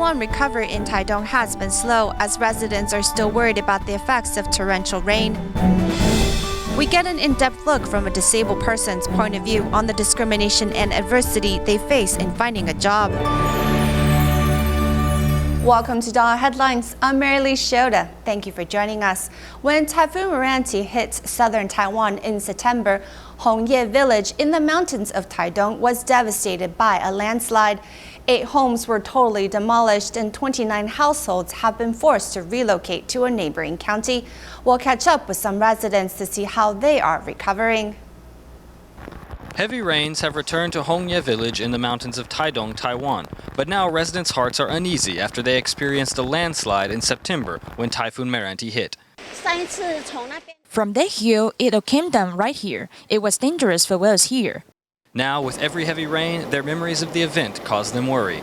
Taiwan recovery in Taitung has been slow as residents are still worried about the effects of torrential rain. We get an in-depth look from a disabled person's point of view on the discrimination and adversity they face in finding a job. Welcome to DaAi Headlines. I'm Lee-Shioda. Thank you for joining us. When Typhoon Meranti hit southern Taiwan in September, Honghye village in the mountains of Taitung was devastated by a landslide. 8 homes were totally demolished and 29 households have been forced to relocate to a neighboring county. We'll catch up with some residents to see how they are recovering. Heavy rains have returned to Honghye village in the mountains of Taitung, Taiwan, but now residents' hearts are uneasy after they experienced a landslide in September when Typhoon Meranti hit. From that hill, it all came down right here. It was dangerous for us here. Now, with every heavy rain, their memories of the event cause them worry.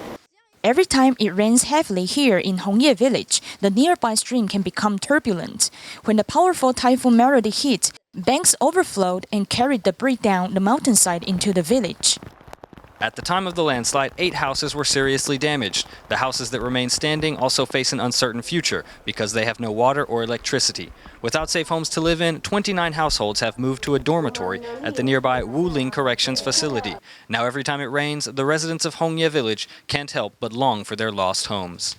Every time it rains heavily here in Honghye village, the nearby stream can become turbulent. When the powerful Typhoon Meranti hit, banks overflowed and carried debris down the mountainside into the village. At the time of the landslide, 8 houses were seriously damaged. The houses that remain standing also face an uncertain future because they have no water or electricity. Without safe homes to live in, 29 households have moved to a dormitory at the nearby Wuling Corrections Facility. Now every time it rains, the residents of Honghye village can't help but long for their lost homes.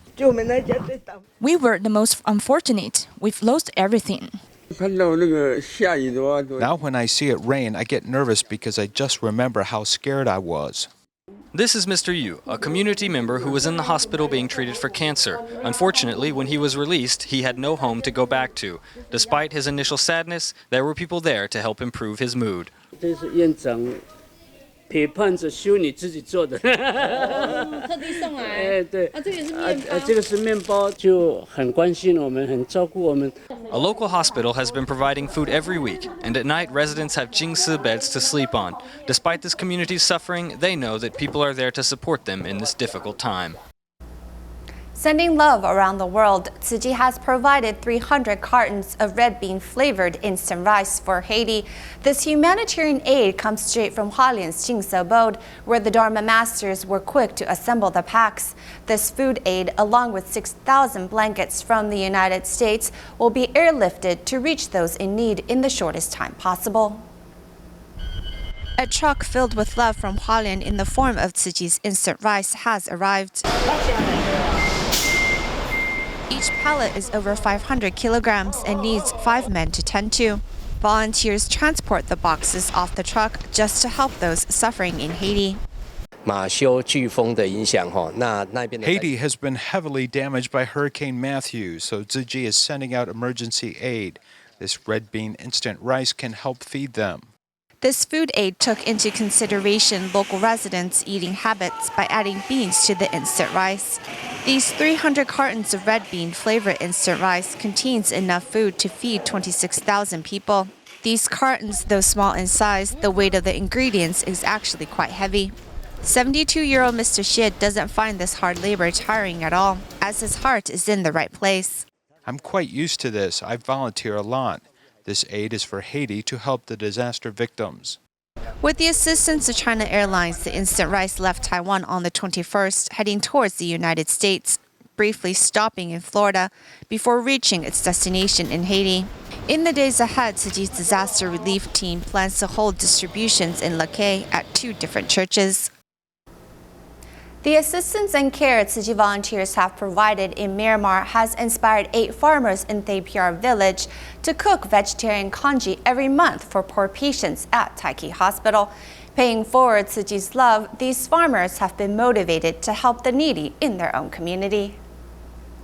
We were the most unfortunate. We've lost everything. Now when I see it rain, I get nervous because I just remember how scared I was. This is Mr. Yu, a community member who was in the hospital being treated for cancer. Unfortunately, when he was released, he had no home to go back to. Despite his initial sadness, there were people there to help improve his mood. We were the A local hospital has been providing food every week, and at night residents have jingsi beds to sleep on. Despite this community's suffering, they know that people are there to support them in this difficult time. Sending love around the world, Tzu Chi has provided 300 cartons of red bean flavored instant rice for Haiti. This humanitarian aid comes straight from Hualien's Jingse abode, where the Dharma masters were quick to assemble the packs. This food aid, along with 6,000 blankets from the United States, will be airlifted to reach those in need in the shortest time possible. A truck filled with love from Hualien in the form of Tzu Chi's instant rice has arrived. Each pallet is over 500 kilograms and needs 5 men to tend to. Volunteers transport the boxes off the truck just to help those suffering in Haiti. Haiti has been heavily damaged by Hurricane Matthew, so Tzu Chi is sending out emergency aid. This red bean instant rice can help feed them. This food aid took into consideration local residents' eating habits by adding beans to the instant rice. These 300 cartons of red bean flavored instant rice contains enough food to feed 26,000 people. These cartons, though small in size, the weight of the ingredients is actually quite heavy. 72-year-old Mr. Xie doesn't find this hard labor tiring at all, as his heart is in the right place. I'm quite used to this. I volunteer a lot. This aid is for Haiti to help the disaster victims. With the assistance of China Airlines, the instant rice left Taiwan on the 21st, heading towards the United States, briefly stopping in Florida before reaching its destination in Haiti. In the days ahead, Tzu Chi's disaster relief team plans to hold distributions in Lacay at 2 different churches. The assistance and care Tzu Chi volunteers have provided in Myanmar has inspired 8 farmers in Thay Pyar village to cook vegetarian congee every month for poor patients at Taiki Hospital. Paying forward Tzu Chi's love, these farmers have been motivated to help the needy in their own community.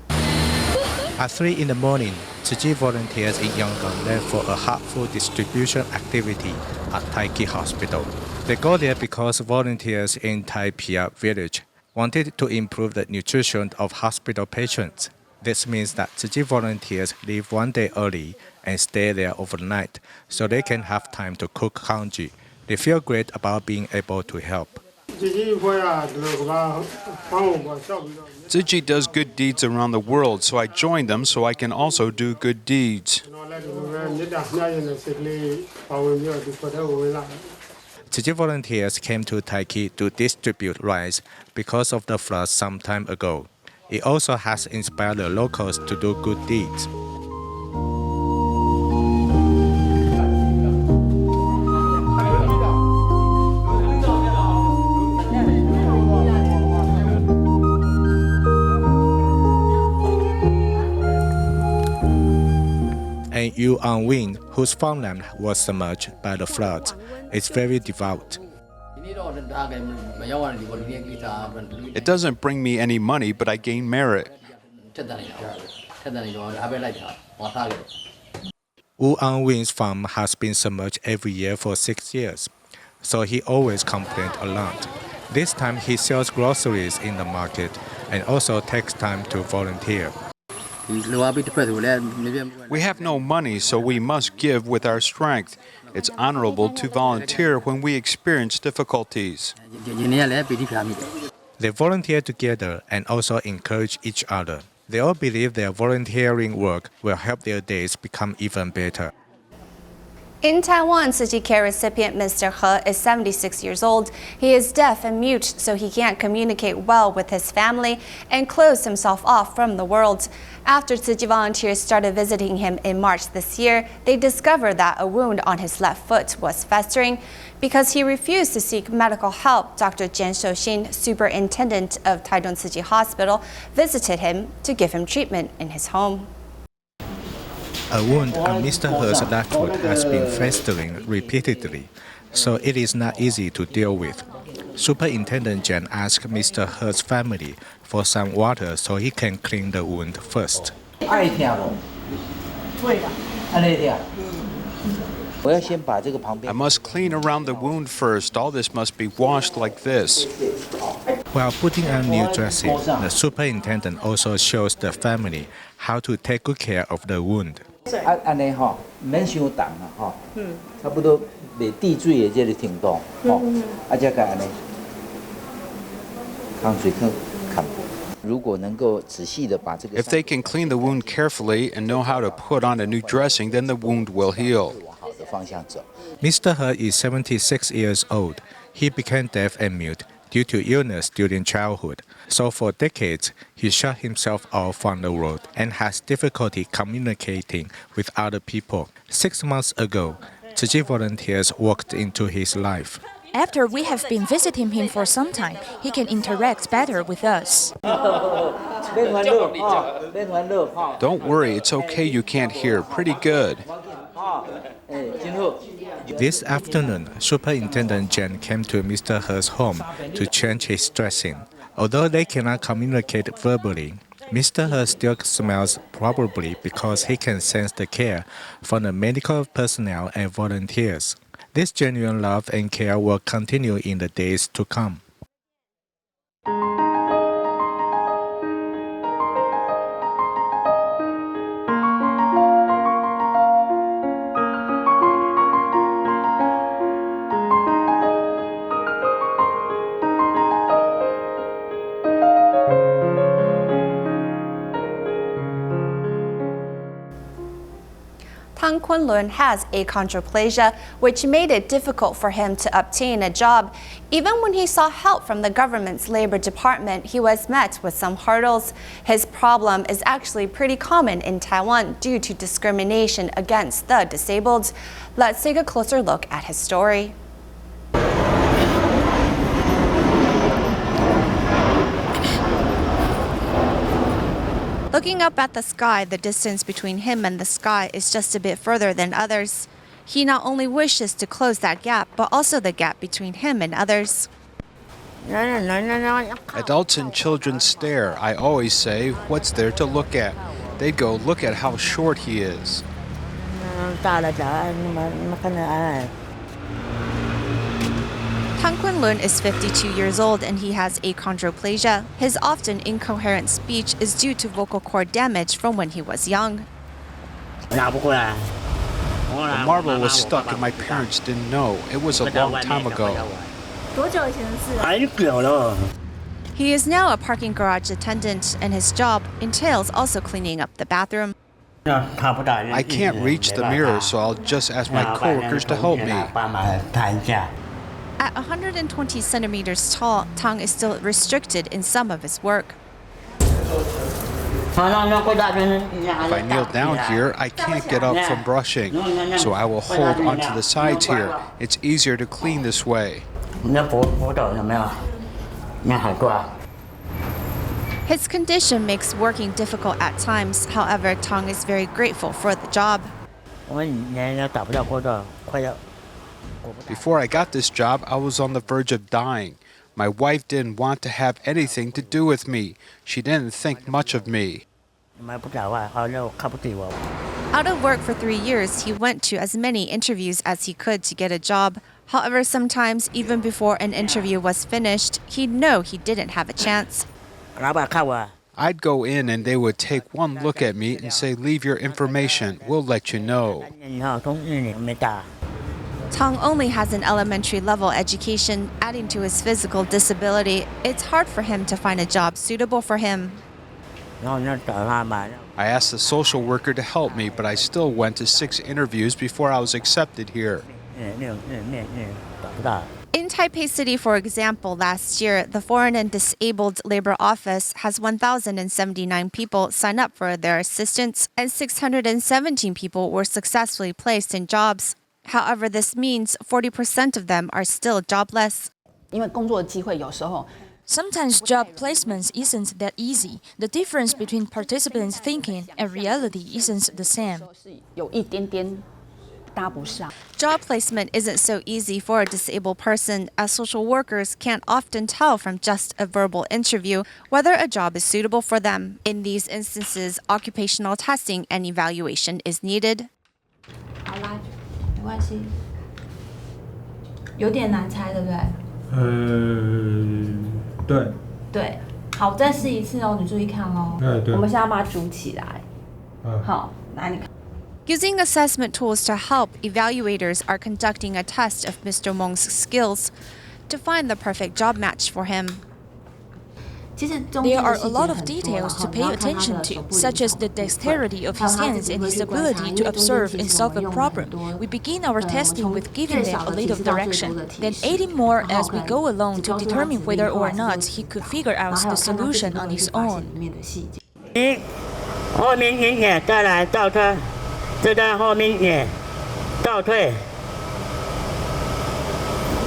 At 3 in the morning, Tzu Chi volunteers in Yangon left for a heart food distribution activity at Taiki Hospital. They go there because volunteers in Thay Pyar village wanted to improve the nutrition of hospital patients. This means that Tzu Chi volunteers leave one day early and stay there overnight so they can have time to cook congee. They feel great about being able to help. Tzu Chi does good deeds around the world, so I joined them so I can also do good deeds. Tzu Chi volunteers came to Taiki to distribute rice because of the floods some time ago. It also has inspired the locals to do good deeds. And Yu An Win, whose farmland was submerged by the floods, is very devout. It doesn't bring me any money, but I gain merit. Wu An Win's farm has been submerged every year for 6 years, so he always complained a lot. This time he sells groceries in the market and also takes time to volunteer. We have no money, so we must give with our strength. It's honorable to volunteer when we experience difficulties. They volunteer together and also encourage each other. They all believe their volunteering work will help their days become even better. In Taiwan, Tzu Chi Care recipient Mr. He is 76 years old. He is deaf and mute, so he can't communicate well with his family and close himself off from the world. After Tzu Chi volunteers started visiting him in March this year, they discovered that a wound on his left foot was festering. Because he refused to seek medical help, Dr. Jian Shouxin, superintendent of Taitung Tzu Chi Hospital, visited him to give him treatment in his home. A wound on Mr. He's left foot has been festering repeatedly, so it is not easy to deal with. Superintendent Jen asked Mr. He's family for some water so he can clean the wound first. I must clean around the wound first. All this must be washed like this. While putting on new dressing, the superintendent also shows the family how to take good care of the wound. If they can clean the wound carefully and know how to put on a new dressing, then the wound will heal. Mr. He is 76 years old. He became deaf and mute due to illness during childhood. So for decades, he shut himself off from the world and has difficulty communicating with other people. 6 months ago, Tzu Chi volunteers walked into his life. After we have been visiting him for some time, he can interact better with us. Don't worry, it's okay you can't hear. Pretty good. This afternoon, Superintendent Jen came to Mr. He's home to change his dressing. Although they cannot communicate verbally, Mr. He still smiles, probably because he can sense the care from the medical personnel and volunteers. This genuine love and care will continue in the days to come. Tang Kunlun has achondroplasia, which made it difficult for him to obtain a job. Even when he sought help from the government's labor department, he was met with some hurdles. His problem is actually pretty common in Taiwan due to discrimination against the disabled. Let's take a closer look at his story. Looking up at the sky, the distance between him and the sky is just a bit further than others. He not only wishes to close that gap, but also the gap between him and others. Adults and children stare. I always say, what's there to look at? They'd go, look at how short he is. Tang Kunlun is 52 years old and he has achondroplasia. His often incoherent speech is due to vocal cord damage from when he was young. The marble was stuck and my parents didn't know. It was a long time ago. He is now a parking garage attendant and his job entails also cleaning up the bathroom. I can't reach the mirror, so I'll just ask my coworkers to help me. At 120 centimeters tall, Tang is still restricted in some of his work. If I kneel down here, I can't get up from brushing, so I will hold onto the sides here. It's easier to clean this way. His condition makes working difficult at times. However, Tong is very grateful for the job. Before I got this job, I was on the verge of dying. My wife didn't want to have anything to do with me. She didn't think much of me. Out of work for 3 years, he went to as many interviews as he could to get a job. However, sometimes, even before an interview was finished, he'd know he didn't have a chance. I'd go in and they would take one look at me and say, "Leave your information, we'll let you know." Tong only has an elementary level education. Adding to his physical disability, it's hard for him to find a job suitable for him. I asked the social worker to help me, but I still went to 6 interviews before I was accepted here. In Taipei City, for example, last year, the Foreign and Disabled Labor Office has 1,079 people sign up for their assistance, and 617 people were successfully placed in jobs. However, this means 40% of them are still jobless. Sometimes job placements isn't that easy. The difference between participants' thinking and reality isn't the same. Job placement isn't so easy for a disabled person, as social workers can't often tell from just a verbal interview whether a job is suitable for them. In these instances, occupational testing and evaluation is needed. 没关系，有点难猜，对不对？对。对，好，再试一次哦，你注意看哦。对。我们现在把它组起来。好，来你看。 Using assessment tools to help, evaluators are conducting a test of Mr. Meng's skills to find the perfect job match for him. There are a lot of details to pay attention to, such as the dexterity of his hands and his ability to observe and solve a problem. We begin our testing with giving them a little direction, then aiding more as we go along to determine whether or not he could figure out the solution on his own. 后面一点，再来倒车，再在后面一点，倒退，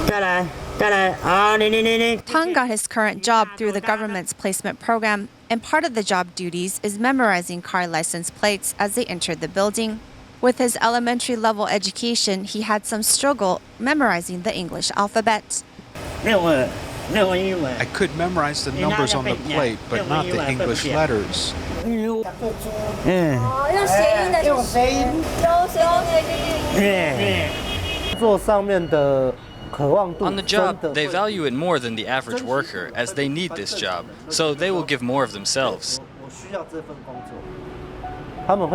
再来。 Tong got his current job through the government's placement program, and part of the job duties is memorizing car license plates as they enter the building. With his elementary level education, he had some struggle memorizing the English alphabet. I could memorize the numbers on the plate, but not the English letters. On the job, they value it more than the average worker, as they need this job, so they will give more of themselves. Some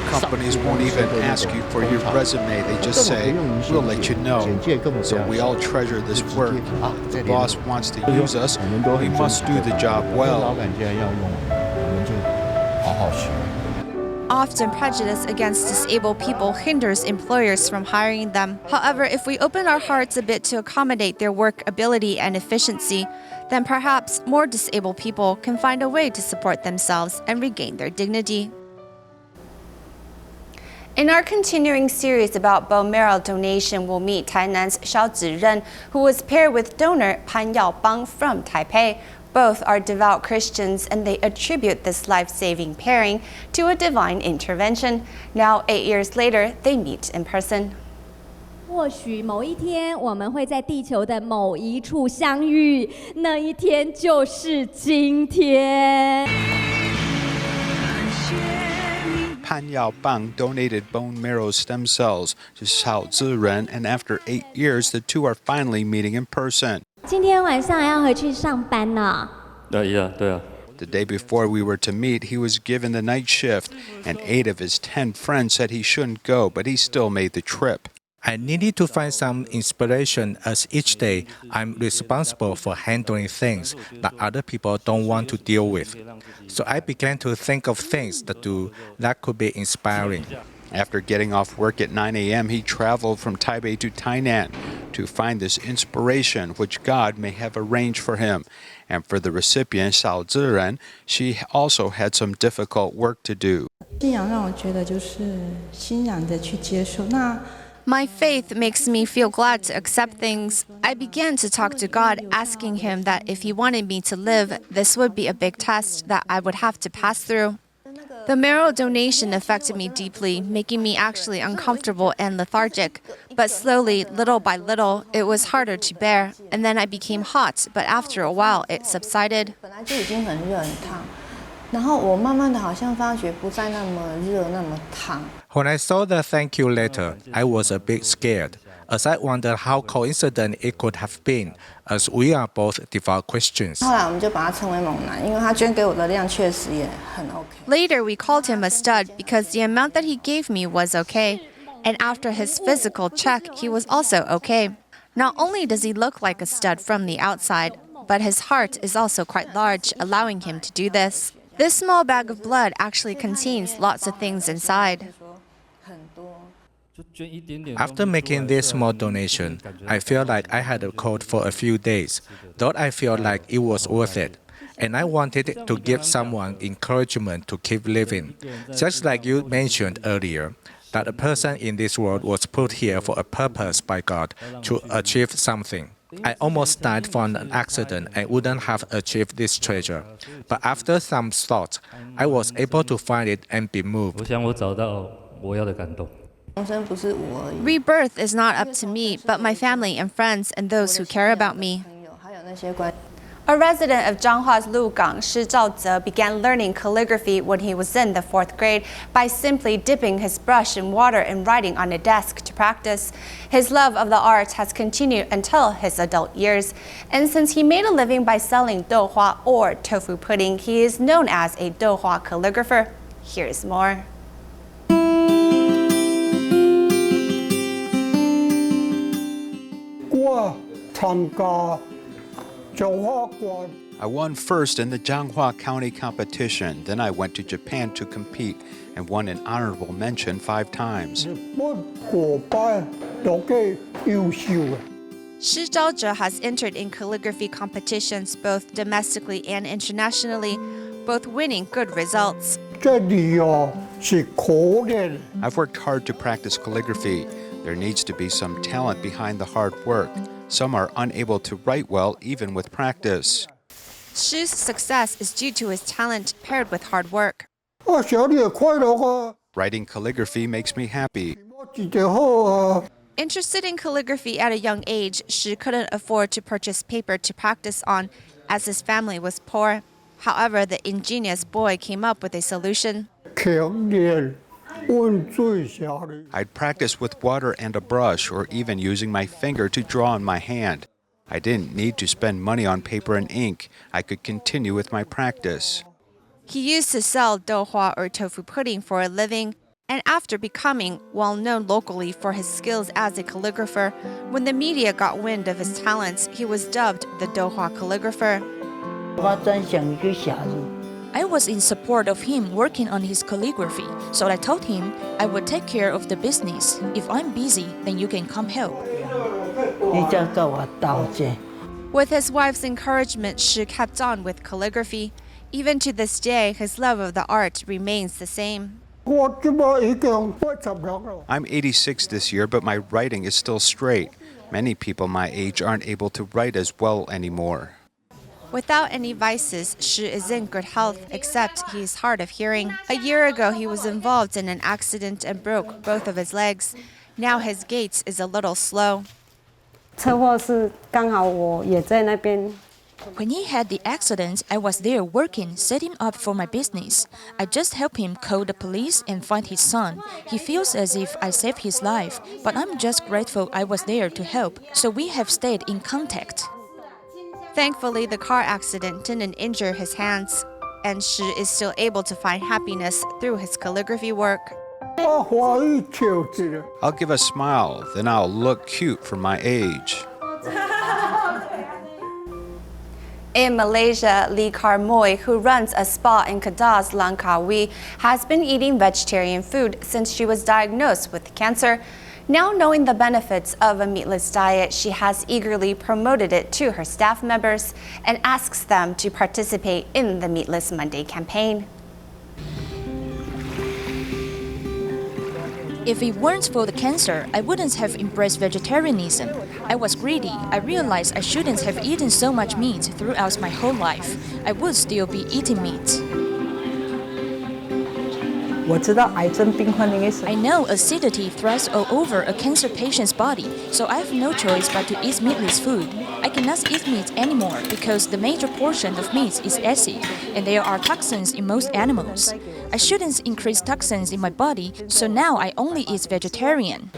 companies won't even ask you for your resume, they just say, "We'll let you know." So we all treasure this work. If the boss wants to use us, we must do the job well. Often, prejudice against disabled people hinders employers from hiring them. However, if we open our hearts a bit to accommodate their work ability and efficiency, then perhaps more disabled people can find a way to support themselves and regain their dignity. In our continuing series about bone marrow donation, we'll meet Tainan's Ziren, who was paired with donor Pan Bang from Taipei. Both are devout Christians, and they attribute this life-saving pairing to a divine intervention. Now, 8 years later, they meet in person. 或许某一天我们会在地球的某一处相遇，那一天就是今天。 Pan Yaobang donated bone marrow stem cells to Ziren, and after 8 years, the two are finally meeting in person. 今天晚上要回去上班呢。对啊。The day before we were to meet, he was given the night shift, and 8 of his 10 friends said he shouldn't go, but he still made the trip. I needed to find some inspiration as each day I'm responsible for handling things that other people don't want to deal with. So I began to think of things that could be inspiring. After getting off work at 9 a.m., he traveled from Taipei to Tainan. to find this inspiration which God may have arranged for him. And for the recipient, 小自然, she also had some difficult work to do. 信仰让我觉得就是欣然的去接受。那 My faith makes me feel glad to accept things. I began to talk to God, asking him that if he wanted me to live, this would be a big test that I would have to pass through. The marrow donation affected me deeply, making me actually uncomfortable and lethargic. But slowly, little by little, it was harder to bear. And then I became hot, but after a while, it subsided. 本来就已经很热很烫，然后我慢慢的好像发觉不再那么热那么烫。 When I saw the thank you letter, I was a bit scared, as I wondered how coincident it could have been, as we are both devout Christians. 后来我们就把他称为猛男，因为他捐给我的量确实也很 OK。 Later, we called him a stud because the amount that he gave me was okay. And after his physical check, he was also okay. Not only does he look like a stud from the outside, but his heart is also quite large, allowing him to do this. This small bag of blood actually contains lots of things inside. After making this small donation, I feel like I had a cold for a few days, though I feel like it was worth it. And I wanted to give someone encouragement to keep living, just like you mentioned earlier, that a person in this world was put here for a purpose by God to achieve something. I almost died from an accident and wouldn't have achieved this treasure. But after some thought, I was able to find it and be moved. 我想我找到我要的感动。 重生不是我而已， Rebirth is not up to me, but my family and friends and those who care about me. 朋友还有那些关。 A resident of Zhanghua's Lugang, Shi Zhaoze, began learning calligraphy when he was in the 4th grade by simply dipping his brush in water and writing on a desk to practice. His love of the art has continued until his adult years. And since he made a living by selling douhua or tofu pudding, he is known as a douhua calligrapher. Here's more. I won first in the Jianghua County competition. Then I went to Japan to compete and won an honorable mention 5 times. Shi Zhaoze has entered in calligraphy competitions both domestically and internationally, both winning good results. I've worked hard to practice calligraphy. There needs to be some talent behind the hard work. Some are unable to write well even with practice. Shi's success is due to his talent paired with hard work. Writing calligraphy makes me happy. Interested in calligraphy at a young age, Shi couldn't afford to purchase paper to practice on, as his family was poor. However, the ingenious boy came up with a solution. I'd practice with water and a brush, or even using my finger to draw on my hand. I didn't need to spend money on paper and ink. I could continue with my practice. He used to sell douhua or tofu pudding for a living, and after becoming well known locally for his skills as a calligrapher, when the media got wind of his talents, he was dubbed the douhua calligrapher. I was in support of him working on his calligraphy, so I told him I would take care of the business. If I'm busy, then you can come help. With his wife's encouragement, Shi kept on with calligraphy. Even to this day, his love of the art remains the same. I'm 86 this year, but my writing is still straight. Many people my age aren't able to write as well anymore. Without any vices, Shi is in good health, except he is hard of hearing. A year ago, he was involved in an accident and broke both of his legs. Now his gait is a little slow. When he had the accident, I was there working, setting up for my business. I just helped him call the police and find his son. He feels as if I saved his life, but I'm just grateful I was there to help, so we have stayed in contact. Thankfully, the car accident didn't injure his hands, and Shi is still able to find happiness through his calligraphy work. I'll give a smile, then I'll look cute for my age. In Malaysia, Lee Moy, who runs a spa in Kedah's Langkawi, has been eating vegetarian food since she was diagnosed with cancer. Now knowing the benefits of a meatless diet, she has eagerly promoted it to her staff members and asks them to participate in the Meatless Monday campaign. If it weren't for the cancer, I wouldn't have embraced vegetarianism. I was greedy. I realized I shouldn't have eaten so much meat throughout my whole life. I would still be eating meat. I know acidity thrives all over a cancer patient's body, so I have no choice but to eat meatless food. I cannot eat meat anymore because the major portion of meat is acid, and there are toxins in most animals. I shouldn't increase toxins in my body, so now I only eat vegetarian.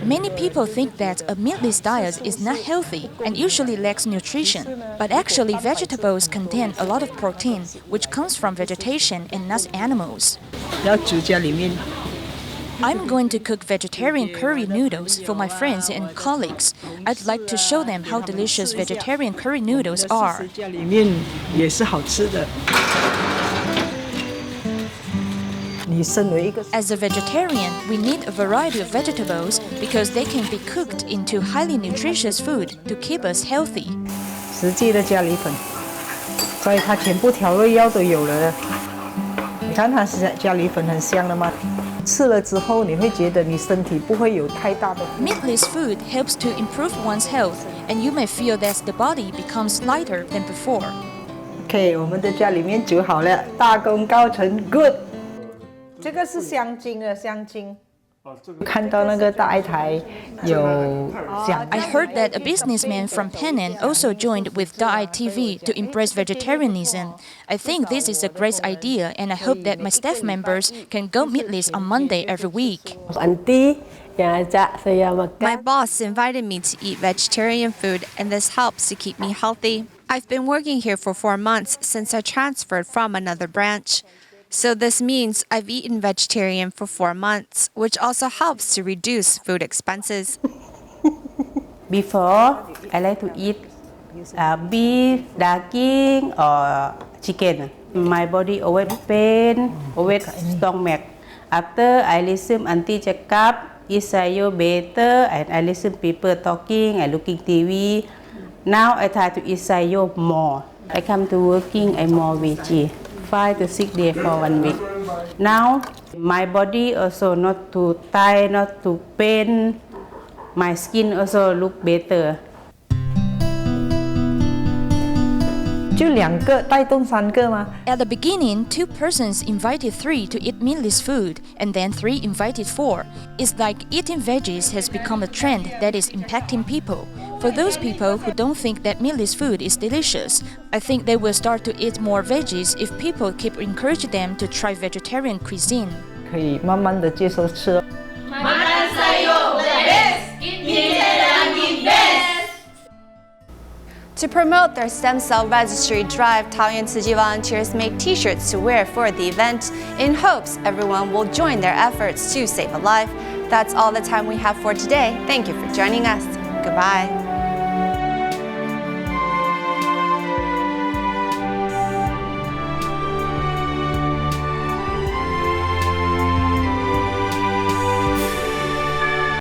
Many people think that a meatless diet is not healthy and usually lacks nutrition, but actually vegetables contain a lot of protein, which comes from vegetation and not animals. I'm going to cook vegetarian curry noodles for my friends and colleagues. I'd like to show them how delicious vegetarian curry noodles are. As a vegetarian, we need a variety of vegetables because they can be cooked into highly nutritious food to keep us healthy. 实际的家里粉，所以它全部调味料都有了。你看它是家里粉很香的吗？吃了之后你会觉得你身体不会有太大的。Meatless food helps to improve one's health, and you may feel that the body becomes lighter than before. OK， 我们的家里面煮好了，大功告成 ，Good。这个是香精的香精。看到那个大爱台有讲。I heard that a businessman from Penang also joined with DaAi TV to embrace vegetarianism. I think this is a great idea, and I hope that my staff members can go meatless on Monday every week. My boss invited me to eat vegetarian food, and this helps to keep me healthy. I've been working here for 4 months since I transferred from another branch. So this means I've eaten vegetarian for 4 months, which also helps to reduce food expenses. Before, I like to eat beef, daging, or chicken. My body always pain, always stomach. After I listen auntie check up, eat sayo better, and I listen people talking and looking TV. Now I try to eat sayo more. I come to working, I'm more veggie. 5 to 6 days for 1 week. Now, my body also not too tight, not too pain. My skin also look better. 就2个带动3个吗？ At the beginning, 2 persons invited 3 to eat meatless food, and then 3 invited 4. It's like eating veggies has become a trend that is impacting people. For those people who don't think that meatless food is delicious, I think they will start to eat more veggies if people keep encouraging them to try vegetarian cuisine. 可以慢慢的接受吃。 To promote their stem cell registry drive, Taoyuan Tzu volunteers make T-shirts to wear for the event in hopes everyone will join their efforts to save a life. That's all the time we have for today. Thank you for joining us. Goodbye.